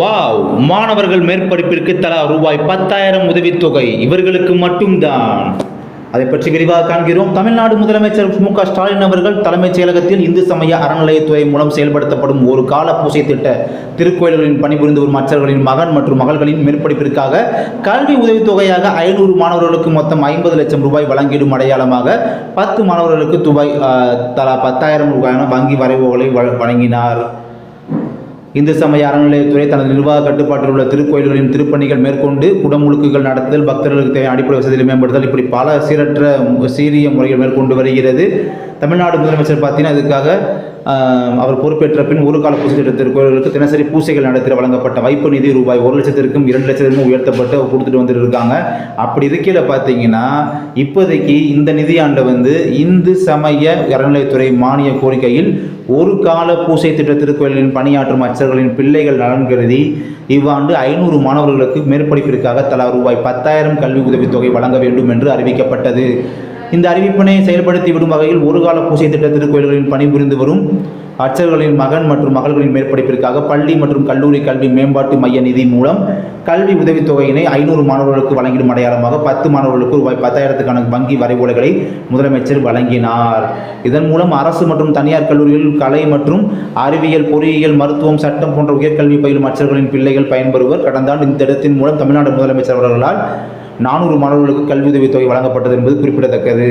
Wow! மாணவர்கள் மேற்படிப்பிற்கு தலா ரூபாய் 10,000 உதவித்தொகை இவர்களுக்கு மட்டும்தான். அதை பற்றி விரிவாக காண்கிறோம். தமிழ்நாடு முதலமைச்சர் மு.க. ஸ்டாலின் அவர்கள் தலைமைச் செயலகத்தில் இந்து சமய அறநிலையத்துறை மூலம் செயல்படுத்தப்படும் ஒரு கால பூசை திட்ட திருக்கோயில்களில் பணிபுரிந்து வரும் அர்ச்சகர்களின் மகன் மற்றும் மகள்களின் மேற்படிப்பிற்காக கல்வி உதவித்தொகையாக 500 மாணவர்களுக்கு மொத்தம் 50 லட்சம் ரூபாய் வழங்கிடும் அடையாளமாக 10 மாணவர்களுக்கு தலா 10,000 ரூபாயான வங்கி வரைவுகளை வழங்கினார். இந்து சமய அறநிலையத்துறை தனது நிர்வாக கட்டுப்பாட்டில் உள்ள திருக்கோயில்களின் திருப்பணிகள் மேற்கொண்டு குடமுழுக்குகள் நடத்துதல், பக்தர்களுக்கு தேவையான அடிப்படை வசதிகளை மேம்படுத்தல், இப்படி பல சீரிய முறைகள் மேற்கொண்டு வருகிறது. தமிழ்நாடு முதலமைச்சர் பார்த்தீங்கன்னா இதுக்காக அவர் பொறுப்பேற்ற பின் ஒரு கால பூசை திட்ட திருக்கோயில்களுக்கு தினசரி பூசைகள் நடத்த வழங்கப்பட்ட வைப்பு நிதி ரூபாய் 1 லட்சத்திற்கும் 2 லட்சத்திற்கும் உயர்த்தப்பட்டு கொடுத்துட்டு வந்துட்டு இருக்காங்க. அப்படி இருக்கையில் பார்த்தீங்கன்னா இப்போதைக்கு இந்த நிதியாண்டு இந்து சமய அறநிலையத்துறை மானிய கோரிக்கையில் ஒரு கால பூசை திட்ட திருக்கோயில்களின் பணியாற்றும் அர்ச்சகர்களின் பிள்ளைகள் நலன் கருதி இவ்வாண்டு 500 மாணவர்களுக்கு மேற்படிப்பிற்காக தலா ரூபாய் 10,000 கல்வி உதவித்தொகை வழங்க வேண்டும் என்று அறிவிக்கப்பட்டது. இந்த அறிவிப்பினை செயல்படுத்தி விடும் வகையில் ஒரு கால பூசை திட்ட திருக்கோயில்களில் பணிபுரிந்து வரும் அர்ச்சகர்களின் மகன் மற்றும் மகள்களின் மேற்படிப்பிற்காக பள்ளி மற்றும் கல்லூரி கல்வி மேம்பாட்டு மைய நிதி மூலம் கல்வி உதவித்தொகையினை 500 மாணவர்களுக்கு வழங்கிடும் அடையாளமாக 10 மாணவர்களுக்கு ரூபாய் 10,000க்கான வங்கி வரைவுகளை முதலமைச்சர் வழங்கினார். இதன் மூலம் அரசு மற்றும் தனியார் கல்லூரிகளில் கலை மற்றும் அறிவியல், பொறியியல், மருத்துவம், சட்டம் போன்ற உயர்கல்வி பயிலும் அர்ச்சகர்களின் பிள்ளைகள் பயன்பெறுவர். கடந்த ஆண்டு இந்த திட்டத்தின் மூலம் தமிழ்நாடு முதலமைச்சர் அவர்களால் 400 மாணவர்களுக்கு கல்வி உதவித்தொகை வழங்கப்பட்டது என்பது குறிப்பிடத்தக்கது.